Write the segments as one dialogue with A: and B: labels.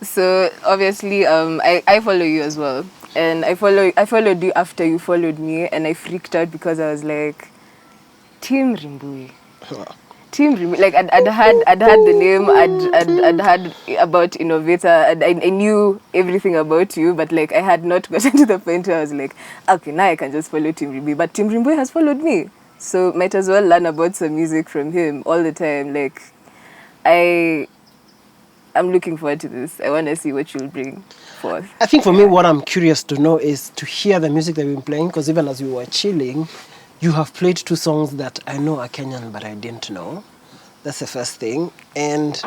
A: So obviously, I follow you as well, and I followed you after you followed me, and I freaked out because I was like, Tim Rimbui. Tim Rimbui. Like I'd had the name, I'd heard about Innovator, and I knew everything about you, but like I had not gotten to the point where I was like, okay, now I can just follow Tim Rimbui. But Tim Rimbui has followed me, so might as well learn about some music from him all the time. Like I'm looking forward to this. I want to see what you'll bring forth.
B: I think for me, what I'm curious to know is to hear the music that you've been playing, because even as we were chilling, you have played 2 songs that I know are Kenyan, but I didn't know. That's the first thing. And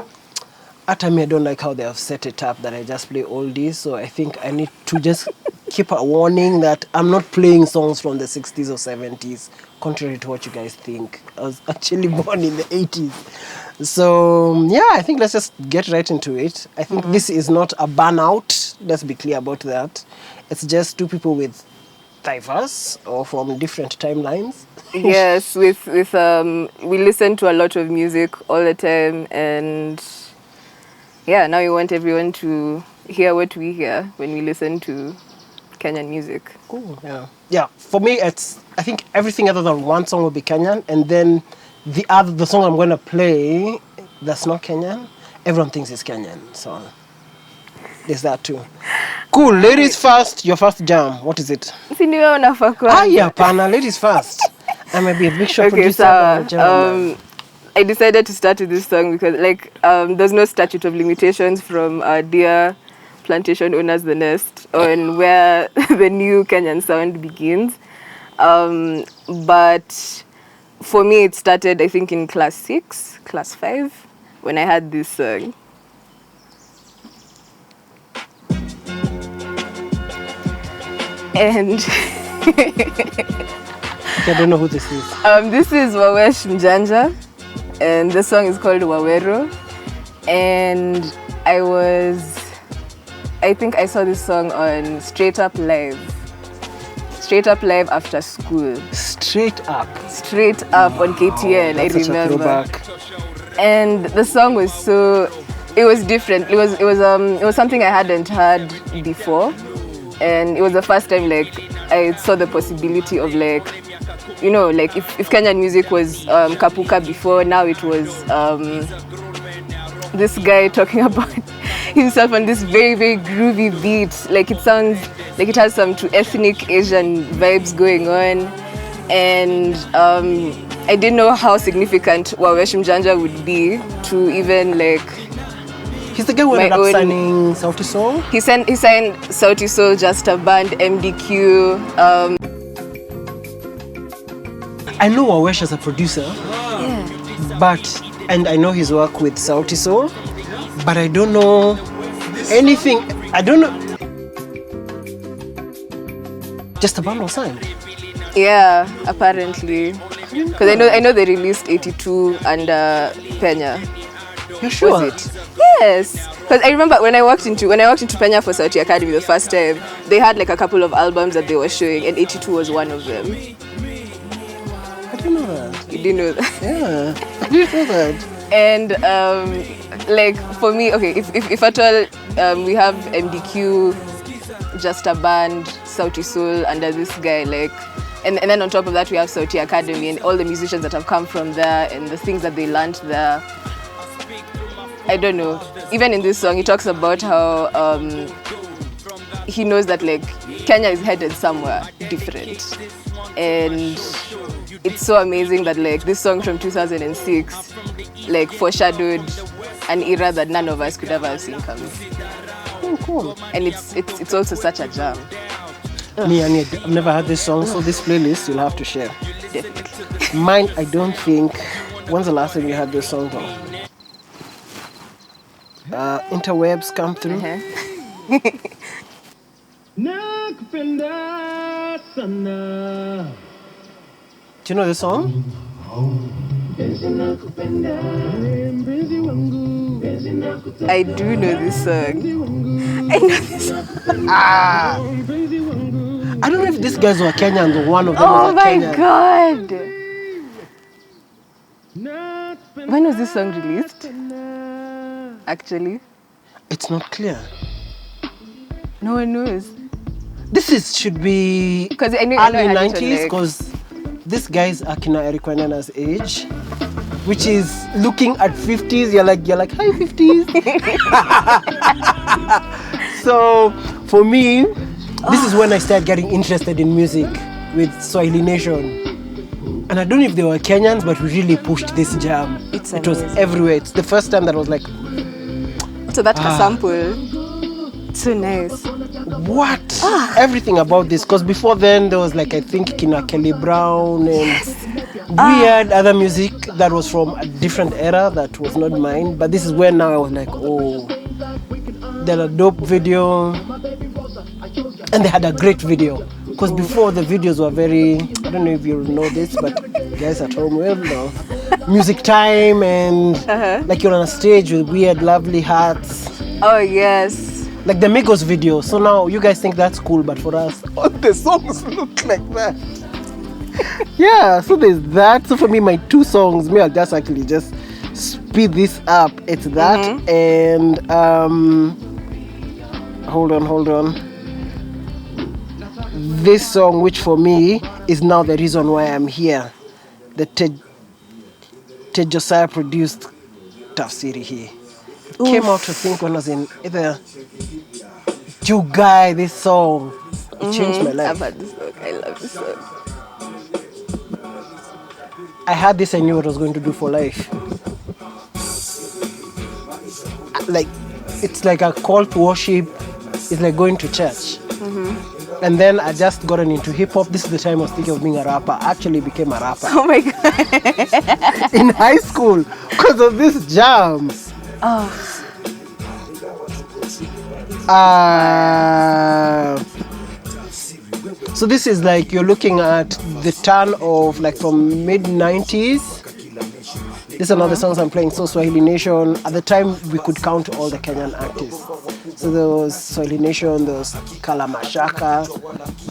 B: Atemi, I don't like how they have set it up that I just play oldies, so I think I need to just keep a warning that I'm not playing songs from the 60s or 70s, contrary to what you guys think. I was actually born in the 80s. So, yeah, I think let's just get right into it. I think this is not a burnout. Let's be clear about that. It's just 2 people with diverse or from different timelines.
A: Yes, we listen to a lot of music all the time, and yeah, now we want everyone to hear what we hear when we listen to Kenyan music.
B: Cool. Yeah. For me, I think everything other than one song will be Kenyan, and then the song I'm going to play that's not Kenyan, everyone thinks it's Kenyan. So there's that too. Cool. Ladies first. Your first jam. What is it? Pana. Ladies first. I might be a big show producer.
A: So I decided to start with this song because there's no statute of limitations from dear plantation owners the nest on where the new Kenyan sound begins. But for me, it started, I think, in class 5, when I had this song. And
B: I don't know who this is.
A: This is Wawesh Mjanja, and the song is called Wawero. And I think I saw this song on Straight Up Live after school.
B: Straight up
A: on KTN, I remember. And the song was it was different. It was something I hadn't heard before, and it was the first time I saw the possibility of if Kenyan music was kapuka before, now it was this guy talking about himself on this very, very groovy beat. It sounds like it has some ethnic Asian vibes going on. And I didn't know how significant Wawesh Mjanja would be to even
B: He's the guy who ended up signing Sauti Sol?
A: He signed Sauti Sol, Just a Band, MDQ.
B: I know Wawesh as a producer, and I know his work with Sauti Sol, but I don't know anything. I don't know. Just a Band was signed?
A: Yeah, apparently. Because I know they released 82 under Penya.
B: You sure?
A: Was it? Yes. Because I remember when I walked into Penya for Sauti Academy the first time, they had a couple of albums that they were showing, and 82 was one of them.
B: I didn't know that.
A: You didn't know that?
B: Yeah, I didn't know that.
A: And for me, okay, if at all we have MDQ, Just a Band, Sauti Sol under this guy, and then on top of that we have Sauti Academy and all the musicians that have come from there and the things that they learned there. I don't know. Even in this song, he talks about how he knows that Kenya is headed somewhere different, and it's so amazing that this song from 2006 foreshadowed an era that none of us could ever have seen coming.
B: Oh, cool.
A: And it's also such a jam.
B: I've never had this song, so this playlist you'll have to share.
A: Definitely.
B: Mine, I don't think. When's the last time you had this song though? Interwebs come through. Do you know the song?
A: I do know this song. I know this song.
B: I don't know if these guys were Kenyan and one of them
A: was
B: Kenyan.
A: Oh my God! When was this song released? Actually?
B: It's not clear.
A: No one knows.
B: Should be
A: Because I know
B: early
A: I had it
B: 90s,
A: on,
B: because this guy's Phy Eric Wainaina's age, which is looking at 50s. You're like, hi 50s. So for me, this is when I started getting interested in music with Swahili Nation. And I don't know if they were Kenyans, but we really pushed this jam. It was everywhere. It's the first time that I was like,
A: so that sample, so nice.
B: What? Everything about this. Because before then, there was like, I think, Kina Kelly Brown and weird other music that was from a different era that was not mine. But this is where now I was like, oh, they had a dope video. And they had a great video. Because before the videos were very, I don't know if you know this, but guys at home will know. Music time and like you're on a stage with weird, lovely hats.
A: Oh, yes.
B: Like the Migos video. So now you guys think that's cool, but for us, all the songs look like that. Yeah, so there's that. So for me, my two songs, I'll just actually just speed this up. It's that and hold on. This song, which for me is now the reason why I'm here. The Ted Josiah produced Tafsiri here. Came out to think when I was in either You Guy, this song. It changed my life.
A: I've had this song. I love this song.
B: I had this, I knew what I was going to do for life. Like, it's like a call to worship. It's like going to church. And then I just gotten into hip hop. This is the time I was thinking of being a rapper. I actually became a rapper.
A: Oh my God.
B: In high school because of this jam. So this is like you're looking at the turn of like from mid-90s. These are not the songs I'm playing. So Swahili Nation, at the time we could count all the Kenyan artists. So there was Swahili Nation, there was Kala Mashaka,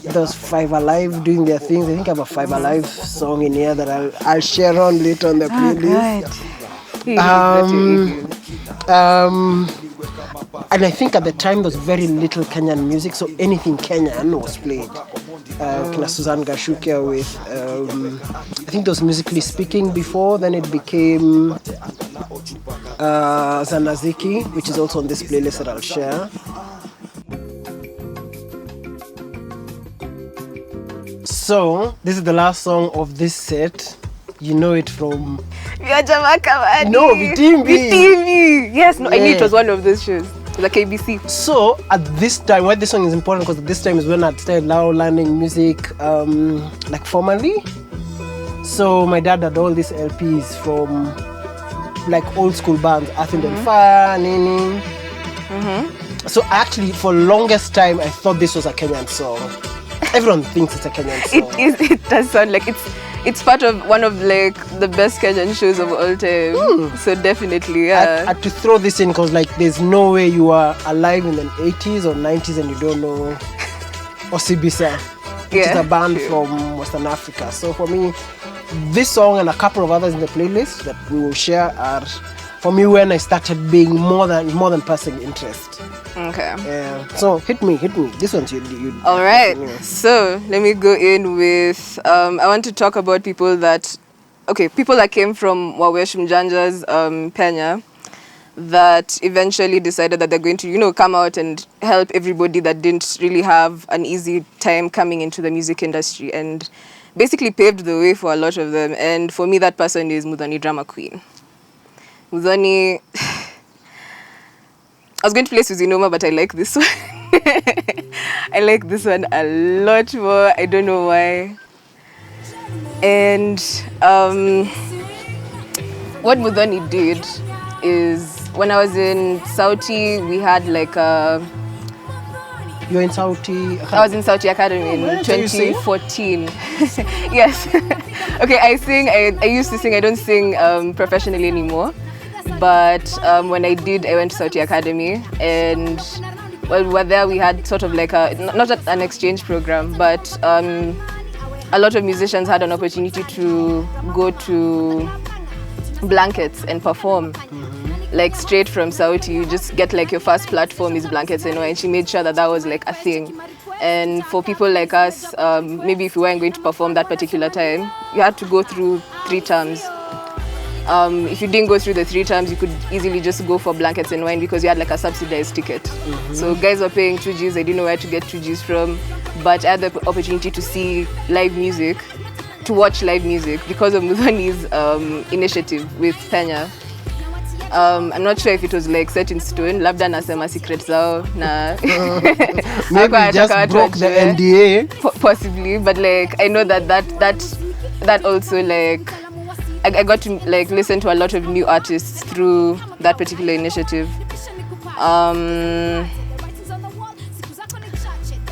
B: there was Five Alive doing their things. I think I have a Five Alive song in here that I'll share on later on the playlist. And I think at the time there was very little Kenyan music, so anything Kenyan was played. Kina Suzanne Gashukia with, I think there was Musically Speaking before, then it became Zanaziki, which is also on this playlist that I'll share. So, this is the last song of this set. You know it from... No, Vitimbi.
A: Yes, no, I knew it was one of those shows. The KBC.
B: So at this time, why this song is important, because at this time is when I started now learning music like formally. So my dad had all these LPs from like old school bands, Earth, Wind and Fire, Nini. So actually for longest time I thought this was a Kenyan song. Everyone thinks it's a Kenyan song.
A: It does sound like it's part of one of like the best Kenyan shows of all time. So definitely, yeah.
B: I had to throw this in because like there's no way you are alive in the 80s or 90s and you don't know Osibisa, which is a band from Western Africa. So for me, this song and a couple of others in the playlist that we will share are for me when I started being more than passing interest.
A: Okay.
B: Yeah. So hit me. This one's you.
A: All right. So let me go in with. I want to talk about people that came from Wawesh Mjanja's Penya, that eventually decided that they're going to come out and help everybody that didn't really have an easy time coming into the music industry, and basically paved the way for a lot of them. And for me, that person is Mudhoni Drama Queen. Mudhoni. I was going to play Suzy Noma, but I like this one. I like this one a lot more. I don't know why. And what Mudhoni did is, when I was in Sauti, we had like a...
B: You're in Sauti Academy?
A: I was in Sauti Academy in 2014. Yes. Okay, I sing. I used to sing. I don't sing professionally anymore. But when I did, I went to Sauti Academy, and while we were there, we had sort of like not an exchange program, but a lot of musicians had an opportunity to go to Blankets and perform. like straight from Sauti. You just get like your first platform is Blankets and Wine. And she made sure that was like a thing. And for people like us, maybe if you weren't going to perform that particular time, you had to go through 3 terms. If you didn't go through the 3 terms, you could easily just go for Blankets and Wine because you had like a subsidized ticket. So guys were paying 2Gs, they didn't know where to get 2Gs from, but I had the opportunity to see live music, to watch live music because of Mudhani's initiative with Penya. I'm not sure if it was like set in stone, labda nasema secret zao na
B: maybe just broke the NDA.
A: Possibly, but like I know that also like I got to like listen to a lot of new artists through that particular initiative.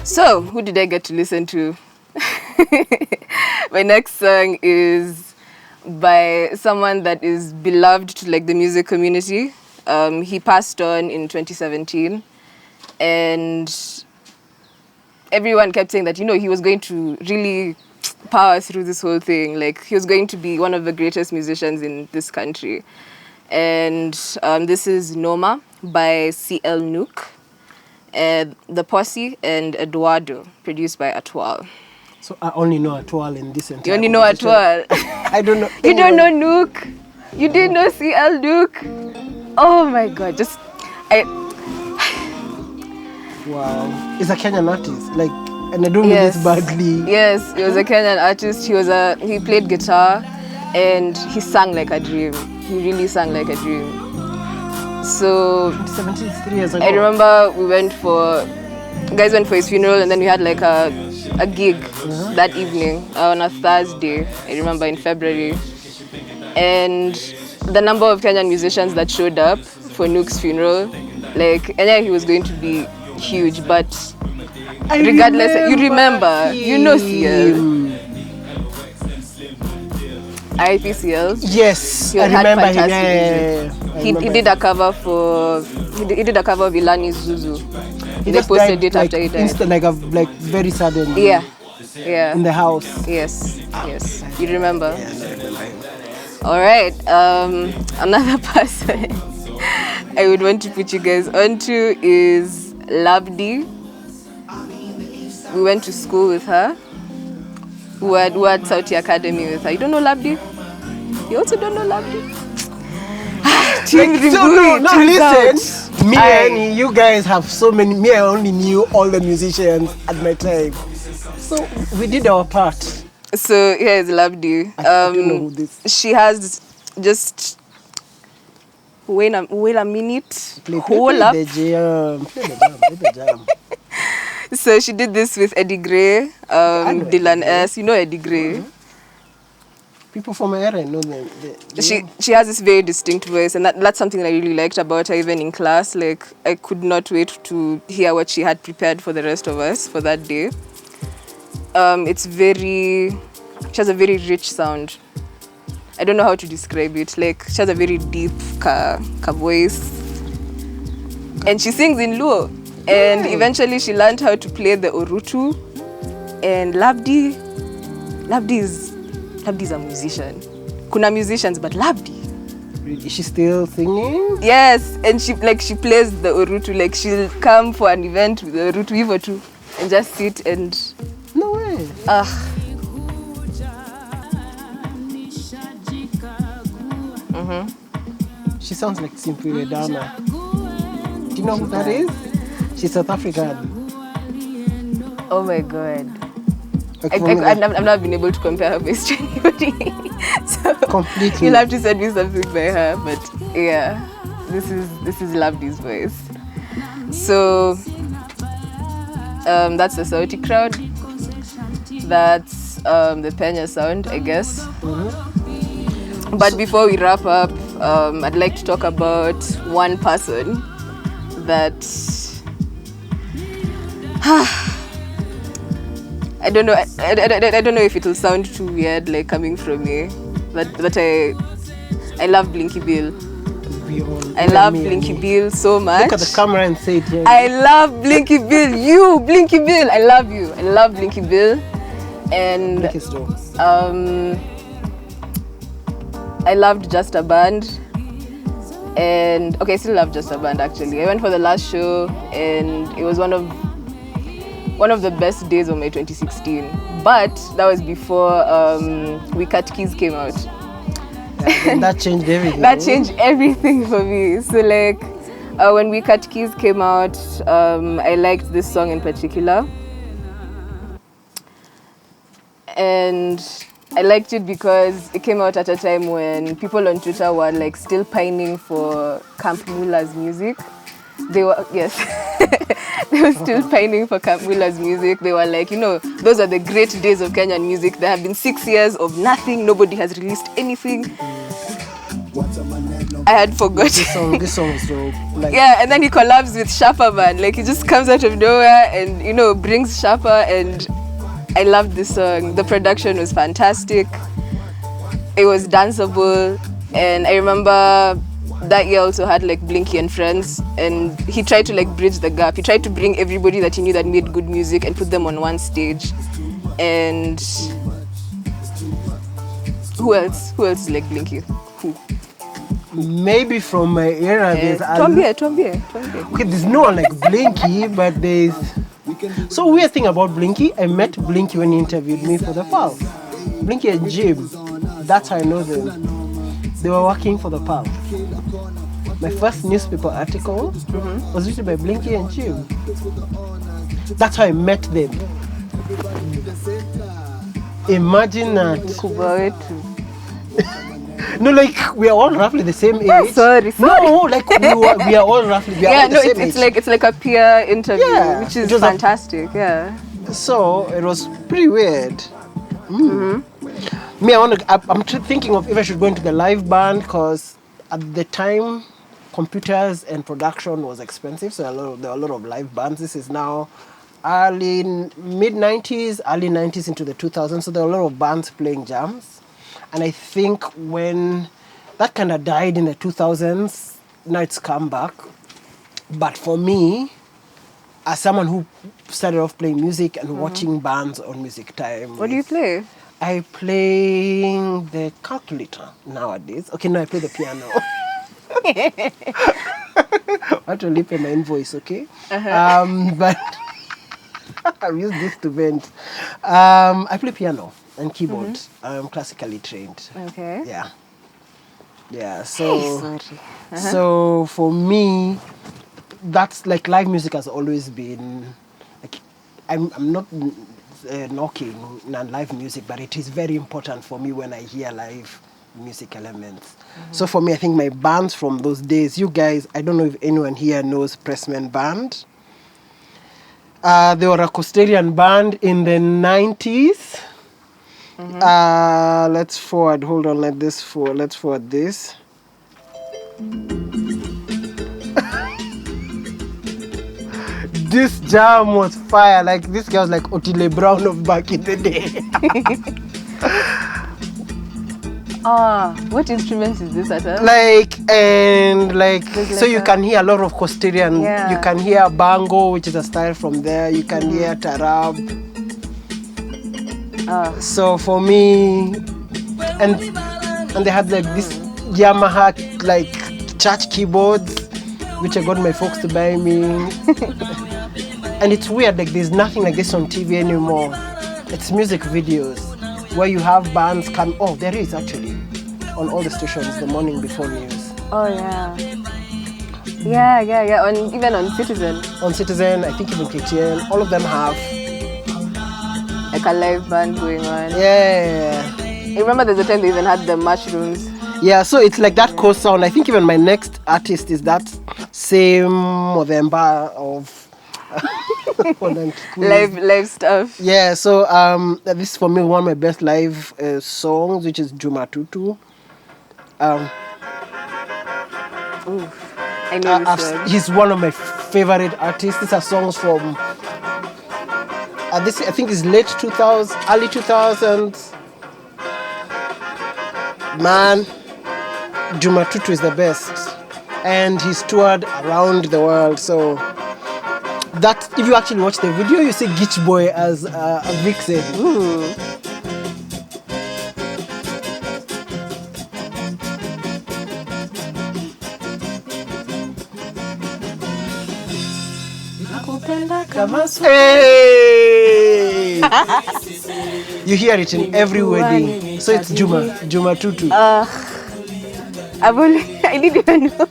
A: So who did I get to listen to? My next song is by someone that is beloved to like the music community. He passed on in 2017, and everyone kept saying that, you know, he was going to really power through this whole thing. Like, he was going to be one of the greatest musicians in this country. And this is Noma by CL Nook, The Posse, and Eduardo, produced by Atwal.
B: So I only know Atwal in this entire.
A: You only know Atwal.
B: I don't know.
A: You don't know Nook. You didn't know CL Nook. Oh my God!
B: Wow, he's a Kenyan artist. Like, and I don't mean this badly.
A: Yes, he was a Kenyan artist. He played guitar, and he sang like a dream. He really sang like a dream. So 73 years ago. I remember guys went for his funeral, and then we had like a gig that evening on a Thursday, I remember, in February. And the number of Kenyan musicians that showed up for Nook's funeral, like, and yeah, he was going to be huge, but regardless, you remember, you know CL. IPCL.
B: Yes,
A: he
B: I remember him.
A: He did a cover of Ilani's Zuzu.
B: He
A: they posted it after he died.
B: Instant, like very sudden.
A: Yeah.
B: In the house.
A: Yes. You remember?
B: Yes, I remember him.
A: All right. Another person I would want to put you guys onto is Labdi. We went to school with her. We had Sauti Academy with her. You don't know Labdi? You also don't know Labdi? Tim Rimbui.
B: No, listen. Me and you guys have so many. Me, I only knew all the musicians at my time. So we did our part.
A: So here is Labdi.
B: I don't know who this.
A: She has just wait a minute. Hold up.
B: Play the jam.
A: So she did this with Eddie Gray, Dylan S. You know Eddie Gray.
B: Mm-hmm. People from my area know them.
A: She has this very distinct voice, and that's something that I really liked about her, even in class. Like, I could not wait to hear what she had prepared for the rest of us for that day. She has a very rich sound. I don't know how to describe it. Like, she has a very deep ka voice. And she sings in Luo. And eventually she learned how to play the Orutu. And Labdi is a musician. Kuna musicians, but Labdi.
B: Is she still singing?
A: Yes, and she plays the Orutu. Like, she'll come for an event with the Orutu Ivo too, and just sit and.
B: No way. She sounds like Simply Redana. Do you know who that is? She's South African.
A: Oh my God. I've not been able to compare her voice to anybody. So
B: completely.
A: You'll have to send me something by her. But yeah, this is Labdi's voice. So that's the Sauti crowd. That's the Penya sound, I guess. But before we wrap up, I'd like to talk about one person that I don't know. I don't know if it will sound too weird, like coming from me, but I love Blinky Bill. I love Blinky Bill so much.
B: Look at the camera and say it. Yeah.
A: I love Blinky Bill. You, Blinky Bill. I love you. I love Blinky Bill, and I loved Just a Band. And okay, I still love Just a Band actually. I went for the last show and it was one of the best days of my 2016. But that was before We Cut Keys came out.
B: Yeah, that changed everything.
A: That changed everything for me. So like when We Cut Keys came out, I liked this song in particular. And I liked it because it came out at a time when people on Twitter were like still pining for Camp Mulla's music. They were, yes, they were still pining for Camp Mulla's music. They were like, those are the great days of Kenyan music. There have been 6 years of nothing. Nobody has released anything. I had forgotten.
B: This song is so like...
A: Yeah, and then he collabs with Sharpa, man. Like he just comes out of nowhere and, brings Sharpa, and I loved this song. The production was fantastic. It was danceable. And I remember that year also had like Blinky and friends, and he tried to like bridge the gap. He tried to bring everybody that he knew that made good music and put them on one stage. And who else is like Blinky? Who?
B: Maybe from my era, there's...
A: Tuambie.
B: Okay, there's no one like Blinky, but there's... So weird thing about Blinky, I met Blinky when he interviewed me for the Pal. Blinky and Jim, that's how I know them. They were working for the Pal. My first newspaper article was written by Blinky and Jim. That's how I met them. Imagine that. No, like we are all roughly the same age.
A: Sorry.
B: No, like we are all roughly the same age.
A: It's like a peer interview, which is fantastic.
B: So it was pretty weird. Me, I'm thinking of if I should go into the live band, because at the time, computers and production was expensive, so there were a lot of live bands. This is now mid-90s, early 90s into the 2000s, so there were a lot of bands playing jams. And I think when that kind of died in the 2000s, now it's come back. But for me, as someone who started off playing music and watching bands on Music Time.
A: What do you play?
B: I play the calculator nowadays. Okay, no, I play the piano. I have to lip in my invoice, okay? But I've used this to vent. I play piano and keyboard. I'm classically trained.
A: Okay.
B: Yeah. So, so for me, that's like live music has always been like I'm not knocking live music, but it is very important for me when I hear live music elements. So for me, I think my bands from those days, you guys, I don't know if anyone here knows Pressman Band. They were a Costarian band in the 90s. Let's forward, hold on, let's forward this. This jam was fire. Like, this guy was like Otile Brown of back in the day.
A: What instruments is this at all?
B: So you can hear a lot of Costarian. You can hear bango, which is a style from there. You can hear tarab. So for me, and they had like this Yamaha like church keyboards, which I got my folks to buy me. And it's weird, like there's nothing like this on TV anymore. It's music videos where you have bands come. Oh, there is actually on all the stations the morning before news.
A: Oh yeah. Even on Citizen.
B: On Citizen, I think even KTN, all of them have
A: like a live band going on.
B: Yeah.
A: I remember there's a time they even had the mushrooms.
B: Yeah, so it's like that core sound. I think even my next artist is that same Movember of
A: live stuff.
B: Yeah, so this is for me one of my best live songs, which is Juma Tutu.
A: I know this one.
B: He's one of my favorite artists. These are songs from this I think is late 2000s, early 2000s. Man, Juma Tutu is the best, and he's toured around the world. So that if you actually watch the video, you see Gitch Boy as a vixen. Ooh. Hey! You hear it in every wedding. So it's Juma Tutu.
A: I didn't even know.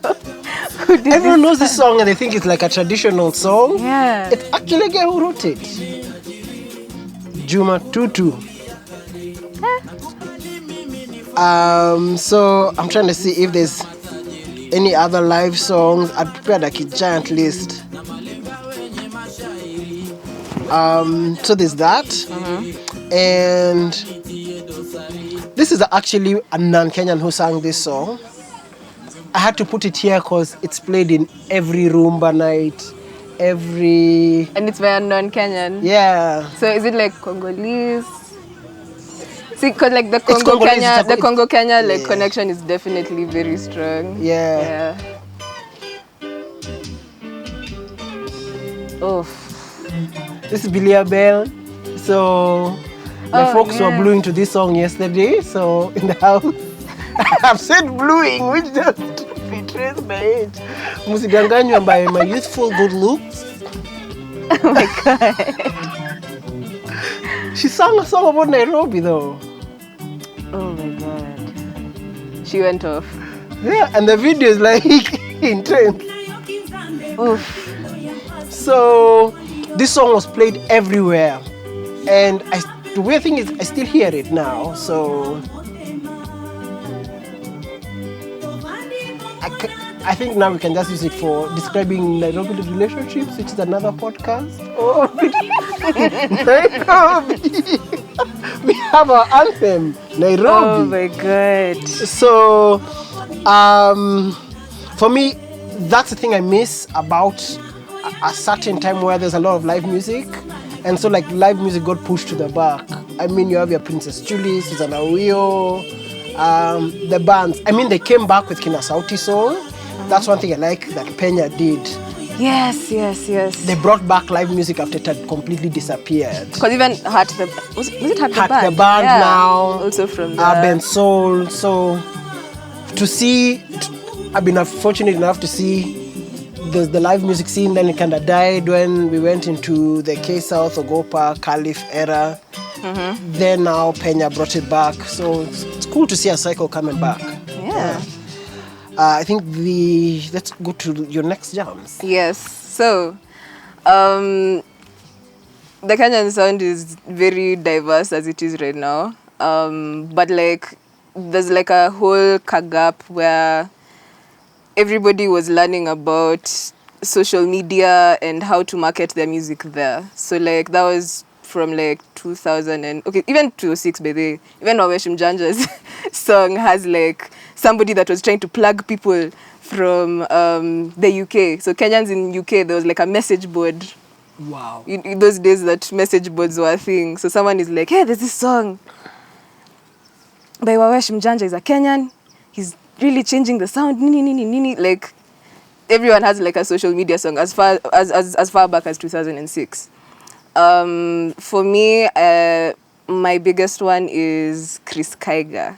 B: Everyone knows this song and they think it's like a traditional song.
A: Yeah.
B: It's actually a guy who wrote it. Juma Tutu. So I'm trying to see if there's any other live songs. I prepared like a giant list. So there's that. And this is actually a non-Kenyan who sang this song. I had to put it here because it's played in every Rumba night,
A: And it's by a non-Kenyan?
B: Yeah.
A: So is it like Congolese? See, because like the Congo-Kenya like connection is definitely very strong.
B: Yeah.
A: Oh.
B: This is Billy Bell. So my folks were bluing to this song yesterday. So in the house, I've said bluing, which just betrays my age. Musidanganywa by my youthful good looks.
A: Oh my God.
B: She sang a song about Nairobi though.
A: Oh my God. She went off.
B: Yeah, and the video is like intense.
A: Oof.
B: So this song was played everywhere. And the weird thing is I still hear it now. So I think now we can just use it for describing Nairobi relationships, which is another podcast. Oh, Nairobi. We have our anthem, Nairobi.
A: Oh my God.
B: So, for me, that's the thing I miss about a certain time where there's a lot of live music. And so, like, live music got pushed to the back. I mean, you have your Princess Julie, Susanna Wio, the bands. I mean, they came back with Kina Sauti Soul. That's one thing I like that Penya did.
A: Yes.
B: They brought back live music after it had completely disappeared.
A: Because even Heart the was it Heart the Band?
B: The Band now.
A: Also from the
B: Ben Soul. So to see, I've been fortunate enough to see the live music scene. Then it kind of died when we went into the K-South, Ogopa, Caliph era. Then now Penya brought it back. So it's cool to see a cycle coming back.
A: Yeah.
B: I think let's go to your next jams.
A: Yes. So, the Kenyan sound is very diverse as it is right now. But like, there's like a whole gap where everybody was learning about social media and how to market their music there. So like, that was from like 2000 and even 2006 by the way. Even Wawesh Mjanja's song has like somebody that was trying to plug people from the UK. So Kenyans in UK, there was like a message board.
B: Wow.
A: In those days that message boards were a thing. So someone is like, hey, there's this song by Wawesh Mjanja. He's a Kenyan. He's really changing the sound. Like everyone has like a social media song as far back as 2006. For me, my biggest one is Chris Kaiga.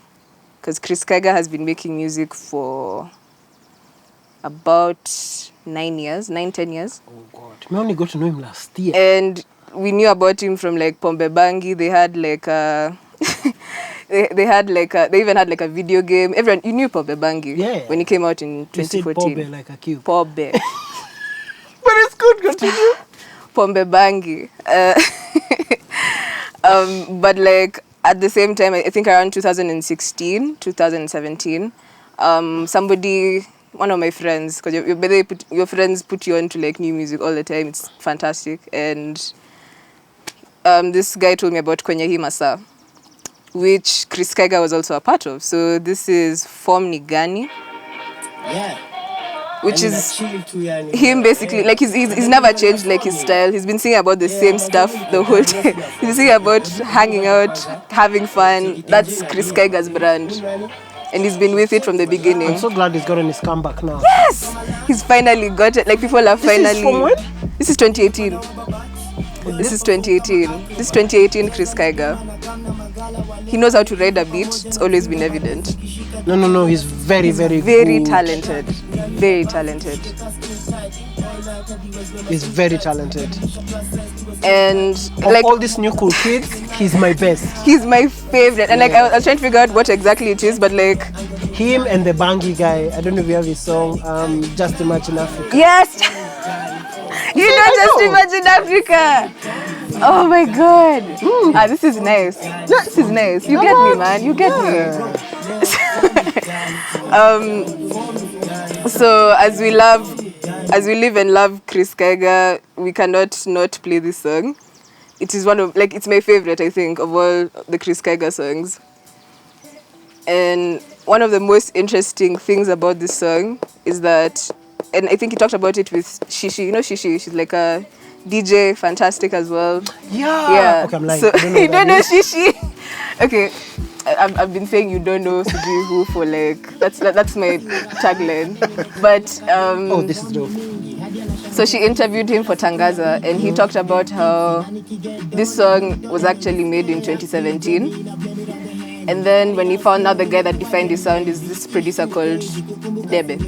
A: Because Chris Kaiga has been making music for about 10 years.
B: Oh God, I only got to know him last year.
A: And we knew about him from like Pombe Bangi. They had like a, they even had like a video game. Everyone, you knew Pombe Bangi when he came out in 2014.
B: Pombe like a cube.
A: Pombe.
B: But it's good, continue.
A: Pombe Bangi. But like at the same time, I think around 2017, somebody, one of my friends, because your friends put you on to like new music all the time. It's fantastic. And this guy told me about Kwenye Hii Masaa, which Chris Kaiga was also a part of. So this is Form Ni Gani.
B: Yeah.
A: Which is him basically, like he's never changed like his style. He's been singing about the same stuff the whole time. He's been singing about hanging out, having fun. That's Chris Kaiga's brand. And he's been with it from the beginning.
B: I'm so glad he's gotten his comeback now.
A: Yes! He's finally got it. Like people are finally...
B: This is from when?
A: This is 2018. This is 2018 Chris Kaiga. He knows how to ride a beat. It's always been evident.
B: No. He's very, very
A: Very
B: good.
A: talented. Very talented.
B: He's very talented.
A: And
B: Of
A: like
B: all these new cool kids, he's my best.
A: he's my favorite. And like I was trying to figure out what exactly it is, but like
B: Him and the Bangi guy. I don't know if you have his song, Just Imagine Africa.
A: yes, you know,
B: I
A: just
B: know.
A: imagine Africa. Oh my God. This is nice. This is nice. You get me, man. You get me. So as we live and love Chris Kaiga, we cannot not play this song. It is it's my favorite, I think, of all the Chris Kaiga songs. And one of the most interesting things about this song is that, and I think he talked about it with Shishi. You know Shishi? She's like a DJ, fantastic as well.
B: Yeah. Okay, I'm lying.
A: So,
B: I don't know
A: you don't know
B: that
A: Shishi? Okay. I've been saying you don't know Suji who for like, that's my tagline. But,
B: oh, this is dope.
A: so she interviewed him for Tangaza, and he talked about how this song was actually made in 2017. And then when he found out the guy that defined his sound is this producer called Debe.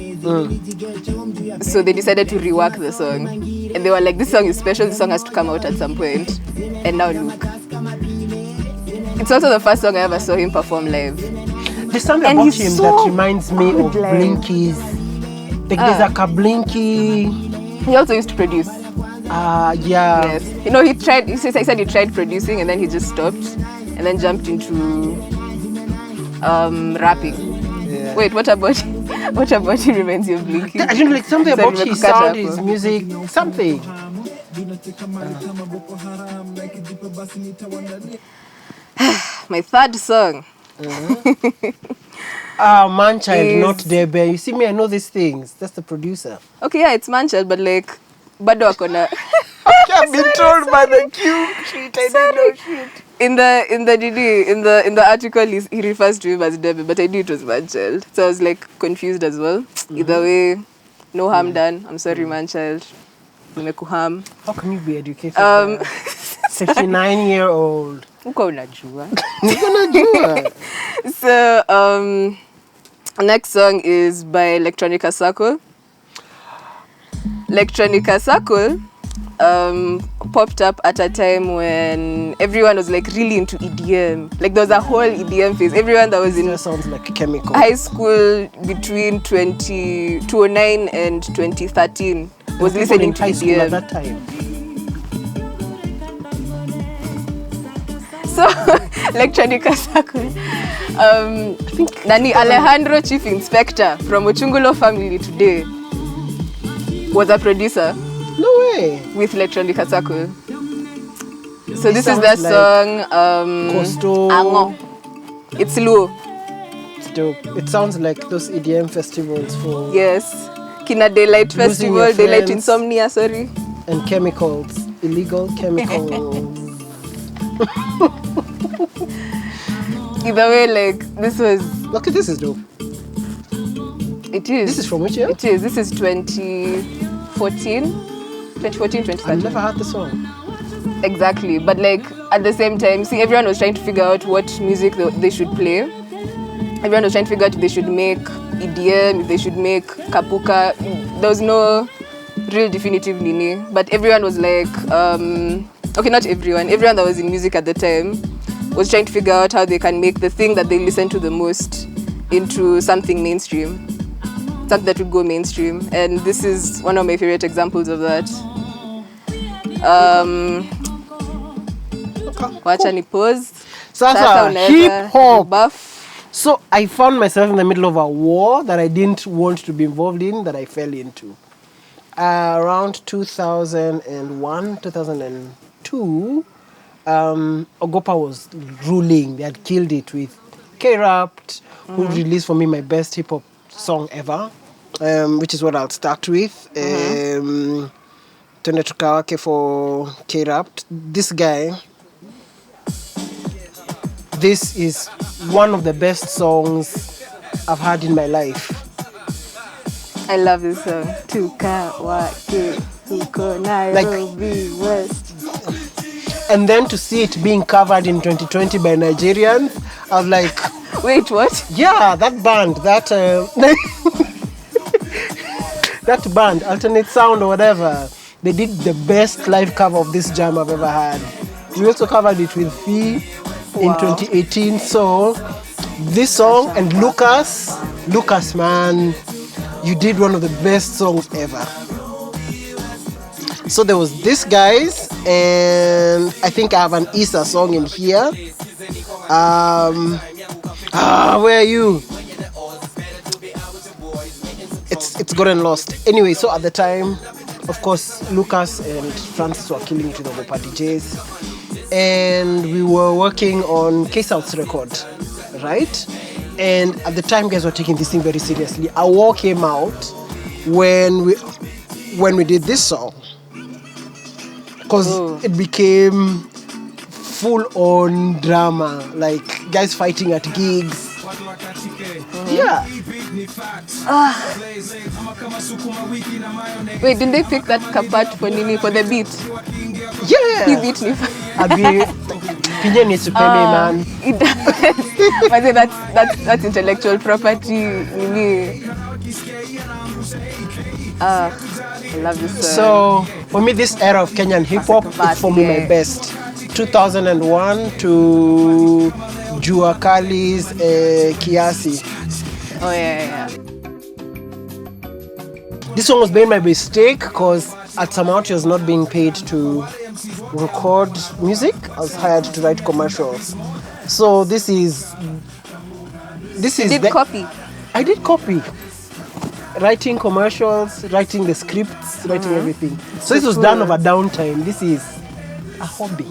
A: So they decided to rework the song. And they were like, this song is special, this song has to come out at some point. And now look. It's also the first song I ever saw him perform live.
B: There's something
A: And
B: about
A: he's
B: him
A: so
B: that reminds me of
A: good live.
B: Blinky's. Like there's like a Blinky.
A: He also used to produce.
B: Yeah.
A: Yes. You know, he said he tried producing and then he just stopped and then jumped into rapping.
B: Yeah.
A: Wait, what about he reminds you of Blinky?
B: I don't know, like something
A: Sorry,
B: about his
A: Kaka.
B: sound, his music, something.
A: My third song.
B: Manchild,
A: Is-
B: not Debe. You see me, I know these things. That's the producer.
A: Okay, yeah, it's Manchel, but like bado akona
B: I've been told by the cube shit. I don't know shit.
A: in the article he refers to him as Debbie, but I knew it was Manchild. So I was like confused as well. Either way, no harm done. I'm sorry, Manchild. Nimekuham.
B: How can you be educated? 59-year-old.
A: Uko unajua.
B: Unajua.
A: So next song is by Electronica Circle. Electronica Circle popped up at a time when everyone was like really into EDM. Like there was a whole EDM phase. Everyone that was in
B: That sounds like a chemical.
A: high school between 2009 and 2013 was
B: People
A: listening
B: in
A: to
B: high school at
A: EDM.
B: that time.
A: So Electronica Circle. Nani Alejandro Chief Inspector from Ochungulo family today was a producer
B: No way.
A: with Electronica Circle. So this is
B: sounds
A: their
B: like
A: song
B: Coastal.
A: Ango. It's Luo.
B: It's dope. It sounds like those EDM festivals for
A: Yes. Kina Daylight
B: Losing
A: Festival,
B: your
A: Daylight
B: friends.
A: Insomnia, sorry.
B: and chemicals, illegal chemicals.
A: Either way, like this was
B: Look at this is dope.
A: it is.
B: This is from which year?
A: It is. This is 2014, 2013.
B: I've never heard the song.
A: Exactly. But like at the same time, see, everyone was trying to figure out what music they should play. Everyone was trying to figure out if they should make EDM, if they should make Kapuka. There was no real definitive nini. But everyone was like, okay, not everyone. Everyone that was in music at the time was trying to figure out how they can make the thing that they listen to the most into something mainstream. Something that would go mainstream. And this is one of my favorite examples of that. Wacha ni pause.
B: Sasa,
A: unaweza
B: hip hop.
A: buff.
B: So I found myself in the middle of a war that I didn't want to be involved in, that I fell into. Around 2001, 2002, Ogopa was ruling. They had killed it with K-Rapt, who released for me my best hip hop song ever, which is what I'll start with. Tune Tukawake for K-Rapt. This guy, this is one of the best songs I've heard in my life.
A: I love this song. Tukawake huko Nairobi West.
B: And then to see it being covered in 2020 by Nigerians, I was like,
A: Wait, what?
B: yeah, that band, that that band, Alternate Sound or whatever, they did the best live cover of this jam I've ever had. We also covered it with Phy in 2018. So this song and Lucas, man, you did one of the best songs ever. So there was this, guys, and I think I have an Easter song in here. Where are you? It's gotten lost. Anyway, so at the time, of course, Lucas and Francis were killing it with all the party DJs, and we were working on K-South's record, right? And at the time, guys were taking this thing very seriously. A war came out when we did this song, because it became full-on drama, like guys fighting at gigs. Yeah.
A: Wait, didn't they pick that part for Nini for the beat?
B: Yeah.
A: He beat me.
B: Kenyan needs to pay me, man.
A: It does. But that's intellectual property. Nini. I love this song.
B: So for me, this era of Kenyan hip hop is for me my best. 2001 to Jua Kali's Kiasi.
A: Oh yeah.
B: This one was made by mistake because at some out I was not being paid to record music. I was hired to write commercials. So this is.
A: You did copy?
B: I did copy. Writing commercials, writing the scripts, writing everything. So this was done over downtime. This is a hobby.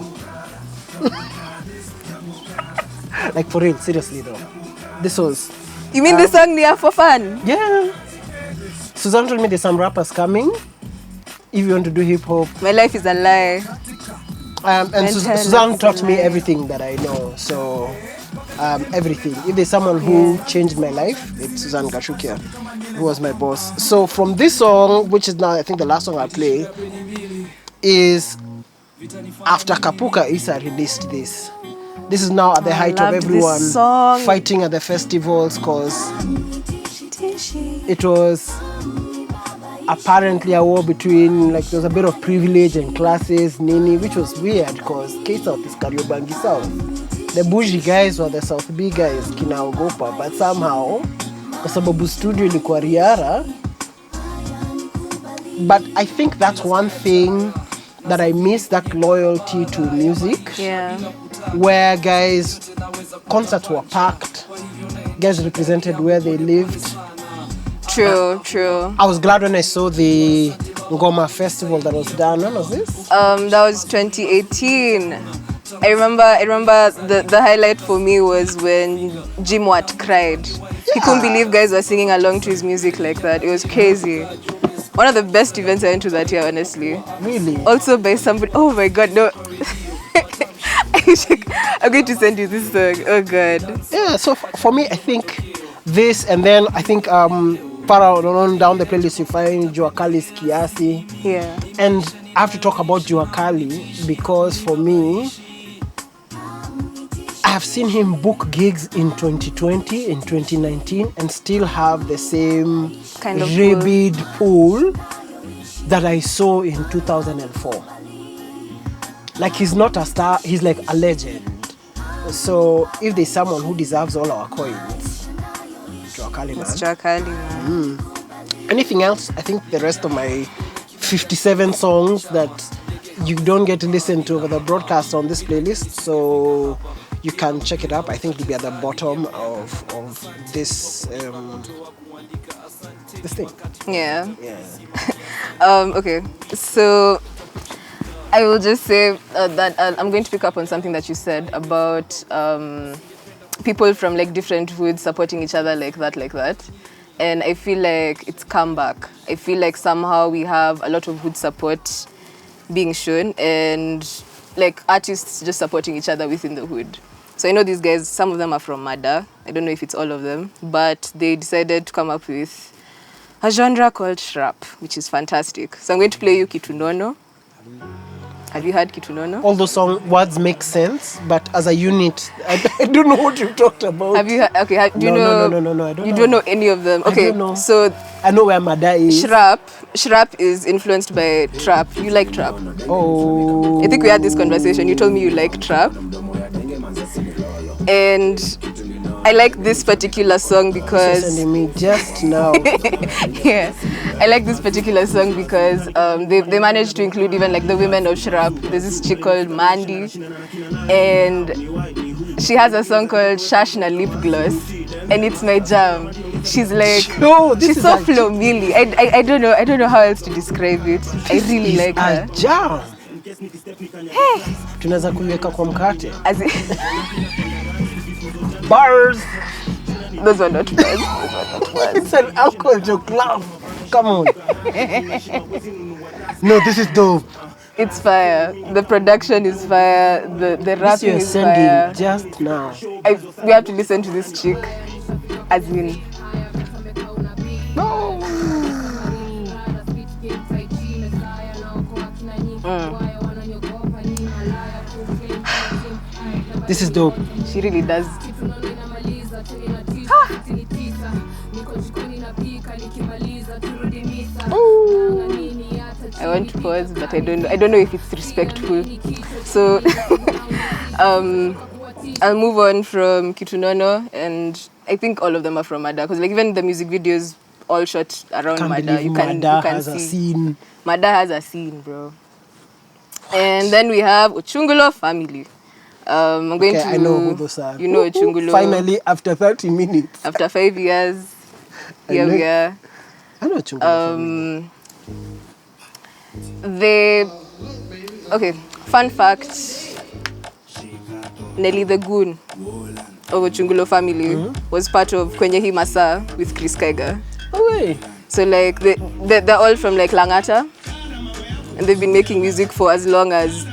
B: Like for real, seriously though. This was.
A: You mean the song there for fun?
B: Yeah. Suzanne told me there's some rappers coming. If you want to do hip hop.
A: My life is a lie.
B: And Suzanne taught me everything that I know. So everything. If there's someone who changed my life, it's Suzanne Gashukia, who was my boss. So from this song, which is now I think the last song I play, is after Kapuka Isa released this. This is now at the height of everyone fighting at the festivals because it was apparently a war between, like, there was a bit of privilege and classes, Nini, which was weird because K-South is Kariobangi South. The bougie guys were the South B guys, kinaogopa, but somehow, kwa sababu studio ilikuwa Riara. But I think that's one thing that I miss, that loyalty to music.
A: Yeah.
B: Where guys, concerts were packed, guys represented where they lived.
A: True.
B: I was glad when I saw the Ngoma festival that was done. When was this?
A: That was 2018. I remember the highlight for me was when Jim Watt cried. Yeah. He couldn't believe guys were singing along to his music like that. It was crazy. One of the best events I went to that year, honestly.
B: Really?
A: Also by somebody. Oh my God, no. I'm going to send you this song. Oh God.
B: Yeah. So for me, I think this, and then I think on down the playlist you find Jua Kali's Kiasi.
A: Yeah.
B: And I have to talk about Jua Kali because for me, I have seen him book gigs in 2020, in 2019, and still have the same
A: kind of
B: rabid pull that I saw in 2004. Like, he's not a star, he's like a legend. So if there's someone who deserves all our coins, Jua Kali, man.
A: It's Jua Kali, man.
B: Anything else? I think the rest of my 57 songs that you don't get to listen to over the broadcast on this playlist, so you can check it up. I think it'll be at the bottom of this this thing.
A: Yeah. Okay, so I will just say that I'm going to pick up on something that you said about people from like different hoods supporting each other like that. And I feel like it's come back. I feel like somehow we have a lot of hood support being shown and like artists just supporting each other within the hood. So I know these guys, some of them are from Mada. I don't know if it's all of them, but they decided to come up with a genre called Shrap, which is fantastic. So I'm going to play you Kitunono. Have you heard Kitunono?
B: All those words make sense, but as a unit, I don't know what you talked about.
A: Have you heard? Okay, do you know?
B: No, I don't know.
A: You don't know any of them? Okay,
B: I don't know.
A: So
B: I know where Mada is.
A: Shrap is influenced by trap. You like trap?
B: Oh.
A: I think we had this conversation. You told me you like trap. And I like this particular song because...
B: You're sending me just now.
A: Yeah. I like this particular song because they managed to include even like the women of Shrap. There's this chick called Mandy. And she has a song called Shashna Lip Gloss. And it's my jam. She's like, she's so flow-milly. I don't know how else to describe it. I really like her.
B: Jam. Hey. Tunaweza kuiweka kwa mkate. Bars.
A: Those were not bars.
B: It's an alcohol joke. Laugh. Come on. No, this is dope.
A: It's fire. The production is fire. The rapping is fire.
B: Just now.
A: We have to listen to this chick. As in.
B: No. This is dope.
A: She really does. I want to pause, but I don't know if it's respectful. So I'll move on from Kitunono, and I think all of them are from Mada, because like even the music videos all shot around Mada. You can
B: has
A: see.
B: A scene.
A: Mada has a scene, bro. What? And then we have Ochungulo family. I'm going to.
B: I know who those are.
A: You know Ochungulo.
B: Finally, after 30 minutes.
A: After 5 years, here we are.
B: I know Ochungulo.
A: Okay, fun fact. Nelly the Goon of Ochungulo family was part of Kwenye Hii Masaa with Chris Kaiga.
B: Oh, wait.
A: So like they're all from like Langata, and they've been making music for as long as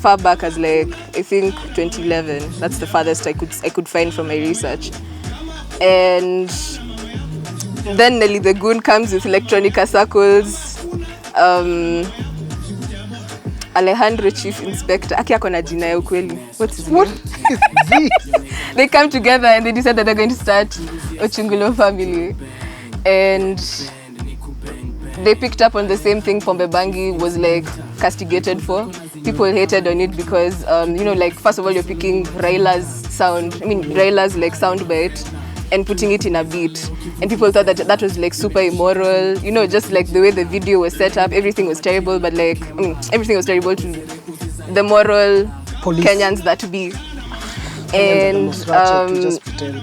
A: far back as like I think 2011. That's the farthest I could find from my research. And then Nelly the Goon comes with electronica circles. Alejandro Chief Inspector. Aki ako na jina ya ukweli. What's his name?
B: What is this?
A: They come together and they decide that they're going to start Ochungulo family. And they picked up on the same thing Pombe Bangi was like castigated for. People hated on it because, like first of all, you're picking Raila's like sound bite and putting it in a beat. And people thought that was like super immoral, just like the way the video was set up, everything was terrible, but like, everything was terrible to the moral police. Kenyans that be. And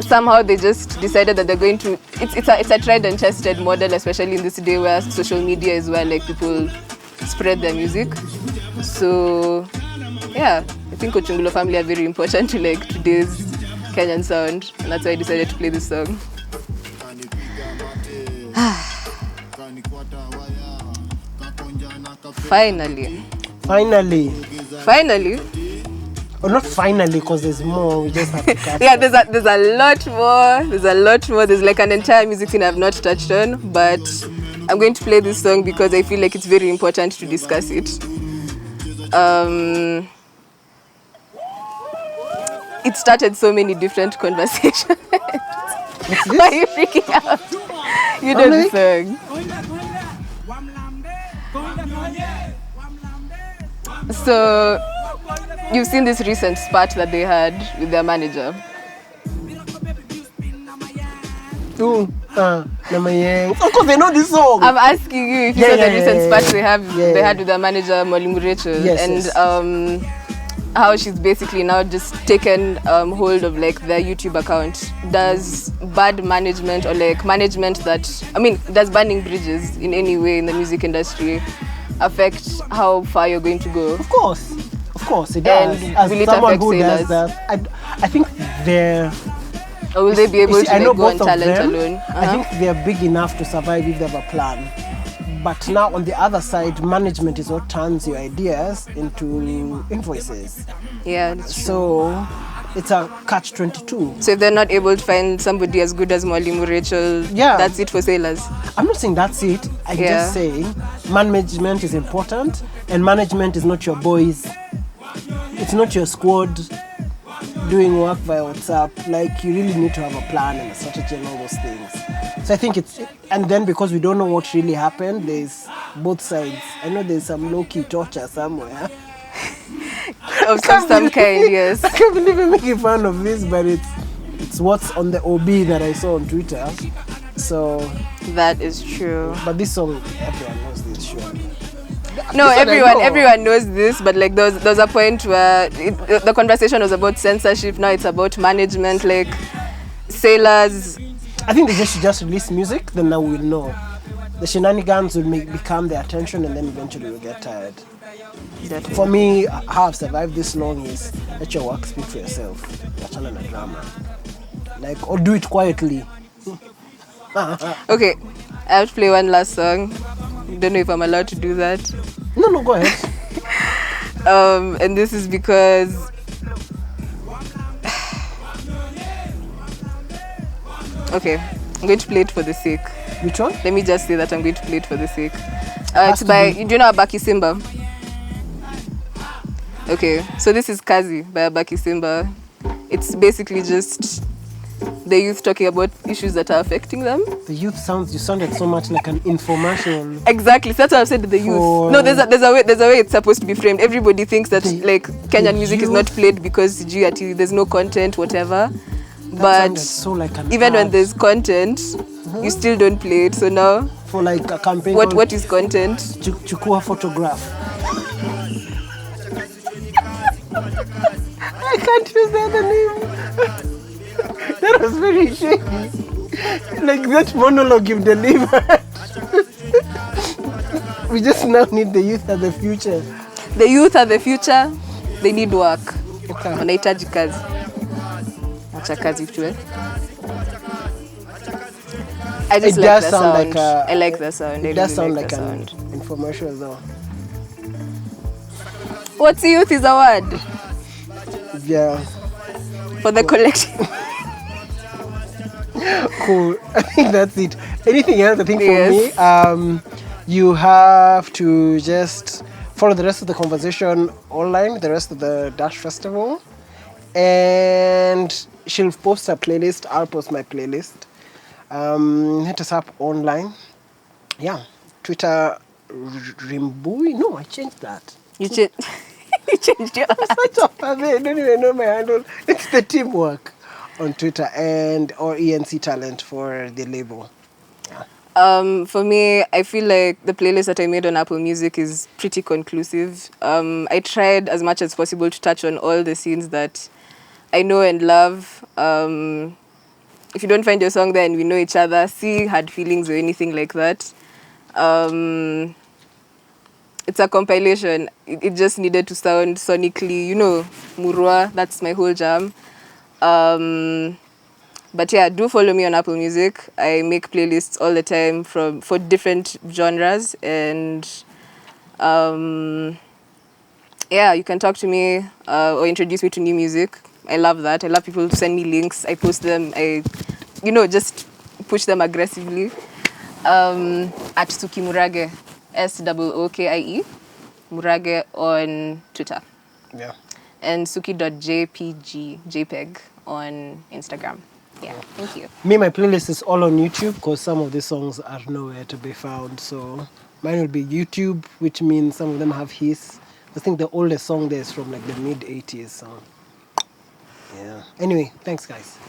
A: somehow they just decided that they're going to, it's a tried and tested model, especially in this day where social media is where like people spread their music. So yeah, I think Ochungulo family are very important to like today's Kenyan sound, and that's why I decided to play this song. Finally.
B: Or not finally, because there's more. We just have to cut.
A: Yeah, there's a lot more. There's like an entire music scene I've not touched on, but I'm going to play this song because I feel like it's very important to discuss it. It started so many different conversations. Why are you freaking out? You know the song. So, you've seen this recent spat that they had with their manager.
B: Of course, they know this song.
A: I'm asking you if you saw the recent spat they had with their manager, Mwalimu Rachel, and how she's basically now just taken hold of like their YouTube account. Does bad management or like management does burning bridges in any way in the music industry affect how far you're going to go?
B: Of course it does.
A: And
B: as
A: will it
B: someone
A: affect
B: who
A: sailors?
B: does that, I think they're...
A: Or will they be able to go on talent alone?
B: I think they're big enough to survive if they have a plan. But now on the other side, management is what turns your ideas into invoices.
A: Yeah, that's true.
B: So it's a catch-22.
A: So if they're not able to find somebody as good as Mwalimu Rachel, that's it for sailors?
B: I'm not saying that's it. I'm just saying management is important, and management is not your boys. It's not your squad doing work via WhatsApp. Like, you really need to have a plan and a strategy and all those things. So I think it's, and then because we don't know what really happened, there's both sides. I know there's some low-key torture somewhere.
A: Of some kind, yes.
B: I can't believe I'm making fun of this, but it's what's on the OB that I saw on Twitter. So
A: that is true.
B: But this song, everyone knows this, surely.
A: No, everyone knows this, but like there was a point where the conversation was about censorship. Now it's about management, like sailors.
B: I think they just release music, then now we'll know. The shenanigans will become their attention, and then eventually we'll get tired.
A: Definitely.
B: For me, how I've survived this long is let your work speak for yourself. Wachana na drama. Like, or do it quietly.
A: Okay, I have to play one last song. Don't know if I'm allowed to do that.
B: No, go ahead.
A: And this is because okay, I'm going to play it for the sake.
B: Which one?
A: Let me just say that I'm going to play it for the sake. It's by, do you know Abaki Simba? Okay, so this is Kazi by Abaki Simba. It's basically just the youth talking about issues that are affecting them.
B: The youth you sounded so much like an infomercial.
A: Exactly, so that's what I've said to the youth. No, there's a way it's supposed to be framed. Everybody thinks that like Kenyan music is not played because there's no content, whatever. But
B: so like
A: even when there's content, you still don't play it. So now,
B: for like a campaign.
A: What is content?
B: Chukua photograph. I can't use the other name. That was very shaky. Like that monologue you've delivered. We just now need the youth are the future.
A: The youth are the future. They need work.
B: Okay.
A: Wanahitaji kazi. Acha kazi tu. I just like the sound. I like the sound.
B: It does sound like an infomercial though.
A: What's youth is a word?
B: Yeah.
A: For the collective.
B: Cool. I think that's it. Anything else? I think for me, you have to just follow the rest of the conversation online, the rest of the Dash Festival. And she'll post her playlist. I'll post my playlist. Hit us up online. Yeah. Twitter, Rimbui. No, I changed that.
A: You changed your
B: I don't even know my handle. It's the teamwork on Twitter or ENC Talent for the label. Yeah.
A: For me, I feel like the playlist that I made on Apple Music is pretty conclusive. I tried as much as possible to touch on all the scenes that I know and love. If you don't find your song there and we know each other, Had Feelings or anything like that. It's a compilation. It just needed to sound sonically, Murua, that's my whole jam. But yeah, do follow me on Apple Music. I make playlists all the time for different genres. And you can talk to me or introduce me to new music. I love that. I love people to send me links. I post them. I just push them aggressively. At Sookie Murage. SOOKIE Murage on Twitter.
B: Yeah.
A: And Sookie.jpg on Instagram. Yeah, thank you.
B: My playlist is all on YouTube because some of the songs are nowhere to be found. So mine will be YouTube, which means some of them have his. I think the oldest song there is from like the mid-80s. So yeah. Anyway, thanks guys.